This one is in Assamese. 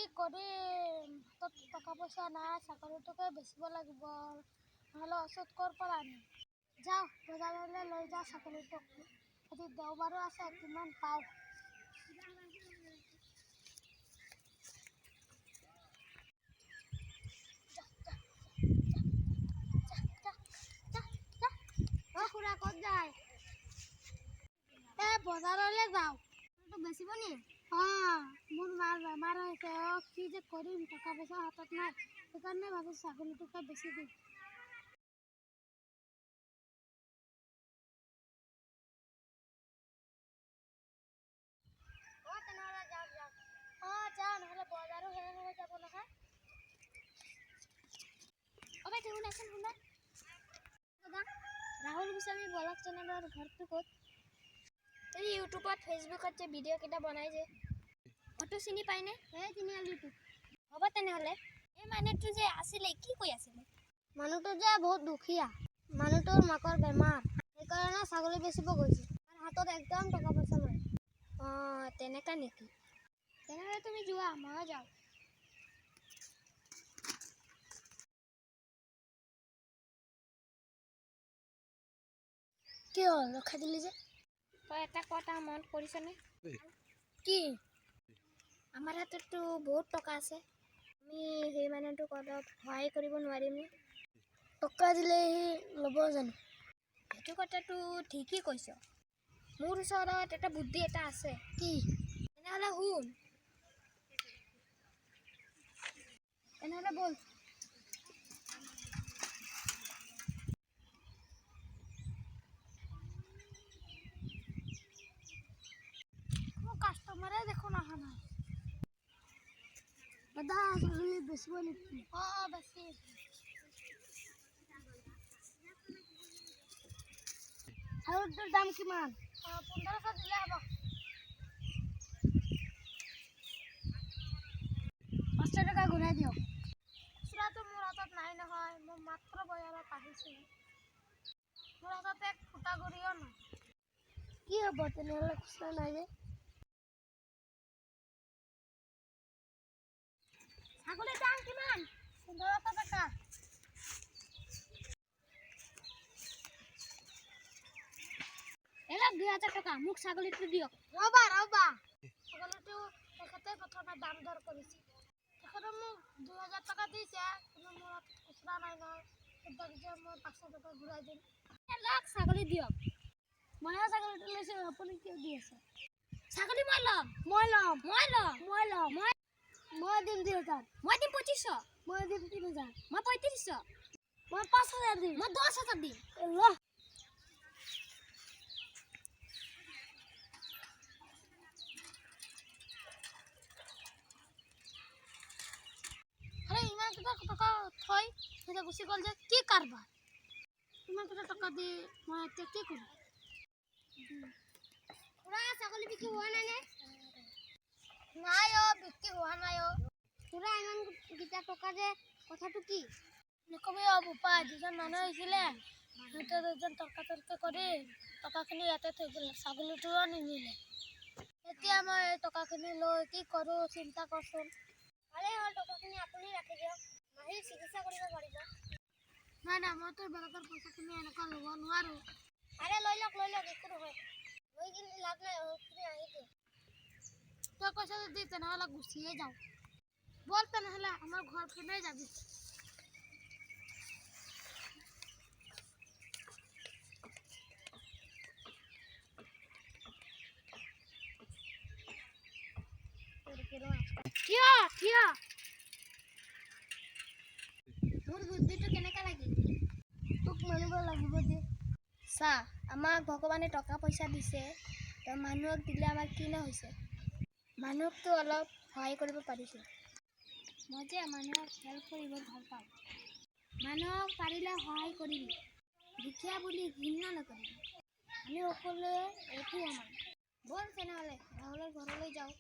কি কৰিম, হাতত টকা পইচা নাই, চাকৰিটোকে বেচিব লাগিব, নহ'লে ওচৰত ক'ৰ পৰা আনিম। যাওঁ বজাৰলৈ লৈ যাওঁ ছাগলীটোক। আজি দেওবাৰো আছে, কিমান পাওঁ। খুৰা ক'ত যায়? বজাৰলৈ যাওঁ। বেচিব নি? মোৰ মাৰ বেমাৰ হৈছে। কি যে কৰিম, টকা পইচা হাতত নাই, সেইকাৰণে ভাবিছোঁ ছাগলীটোকে বেচি দিম। তেনেহ'লে যাওক। যাওঁ, নহ'লে বজাৰো শেষ হৈ যাব নহয়। ভাই শুনা। ৰাহুল গোস্বামী ব্লগ চেনেলৰ ঘৰটো ক'ত? এই ইউটিউবত ফেচবুকত যে ভিডিঅ' কেইটা বনাই যে, ফটো চিনি পায়নে? তিনিআলিটো। হ'ব তেনেহ'লে। এই মানুহটো যে আছিলে, কি কৈ আছিলে? মানুহটো যে বহুত দুখীয়া, মানুহটোৰ মাকৰ বেমাৰ, সেইকাৰণে ছাগলী বেচিব গৈছে। আৰু হাতত একদম টকা পইচা নাই। তেনেকা নেকি? তেনেহ'লে তুমি যোৱা, ময়ো যাওঁ। কি হ'ল, ৰখাই দিলি যে? তই এটা কথা মনত কৰিছনে? কি? আমাৰ হাতততো বহুত টকা আছে, আমি সেই মানুহটোক অলপ সহায় কৰিব নোৱাৰিমনে? টকা দিলে সি ল'ব জানো? সেইটো কথাটো ঠিকেই কৈছ। মোৰ ওচৰত এটা বুদ্ধি এটা আছে। কি? তেনেহ'লে শুন। তেনেহ'লে ব'ল। কাষ্টমাৰে দেখোন অহা নাই। দাদা, ছাগলী বেচিব নেকি? বেছি। ছাগলীটোৰ দাম কিমান? 1500 দিলে হ'ব। 500 টকা ঘূৰাই দিয়ক। খুচুৰাটো মোৰ হাতত নাই নহয়, মই মাত্ৰ বজাৰত আহিছোঁ। মোৰ হাতত এক ফুটা গুড়িও নাই। কি হ'ব তেনেহ'লে, খুচুৰা নাই যে? ছাগলীৰ দাম কিমান? 1500 টকা। এলাক 2000 টকা, মোক ছাগলীটো দিয়ক। ৰ'বা। ছাগলীটো তেখেতে প্ৰথমে দাম দৰ কৰিছে। তেখেতে মোক 2000 টকা দিছে, কিন্তু মোৰ হাতত খুচুৰা নাই নহয়। যে মই 500 টকা ঘূৰাই দিম। এলাক ছাগলী দিয়ক। ময়ো ছাগলীটো লৈছোঁ, আপুনি কিয় দি আছে? ছাগলী মই ল'ম। মই ল'ম। মই ল'ম। মই ল'ম। মই দিম 2000। মই দিম 2500। মই দিম 3000। মই 3500। মই 5000 দিম। মই 10000 দিম। ল। আরে ইমান কেইটা টকা থৈ সেটা গুচি গ'ল যে, কি কাৰবাৰ? ইমান কেইটা টকা দি মই এতিয়া কি কৰিম? খুৰা, ছাগলী বিক্ৰী হোৱা নাই নে? নাই বিক্ৰী হোৱা নাই। খুৰা, ইমান কেইটা টকা যে, কথাটো কি? নকবি বোপা, দুজন মানুহ আহিছিলে, সিহঁতে দুজন তৰ্কাতৰ্কি কৰি টকাখিনি ইয়াতে থৈ গ'লে, ছাগলীটোও নিনিলে। এতিয়া মই এই টকাখিনি লৈ কি কৰোঁ চিন্তা কৰচোন। ভালেই হ'ল, টকাখিনি আপুনি ৰাখি দিয়ক, মাহীৰ চিকিৎসা কৰিব পাৰিব। নাই, মইতো বেলেগৰ পইচাখিনি এনেকুৱা ল'ব নোৱাৰোঁ। আৰে লৈ লওক, একো নহয়। লৈ কিন্তু লাভ নাই, আপুনি আহি দিয়ক। তই কৈছ যদি তেনেহ'লে গুচিয়ে যাওঁ। ব'ল তেনেহ'লে আমাৰ ঘৰখনেই যাবি। থিয়। মোৰ বুদ্ধিটো কেনেকা লাগিল? তোক মানিব লাগিব দে। চা, আমাক ভগৱানে টকা পইচা দিছে, তো মানুহক দিলে আমাৰ কি ন হৈছে? মানুহকতো অলপ সহায় কৰিব পাৰিছোঁ। মই যে মানুহক হেল্প কৰিব ভাল পাওঁ। মানুহক পাৰিলে সহায় কৰিবি, দুখীয়া বুলি ঘৃণা নকৰিবি। আমি সকলোৱে একেই সমান। ব'ল তেনেহ'লে ৰাহুলৰ ঘৰলৈ যাওঁ।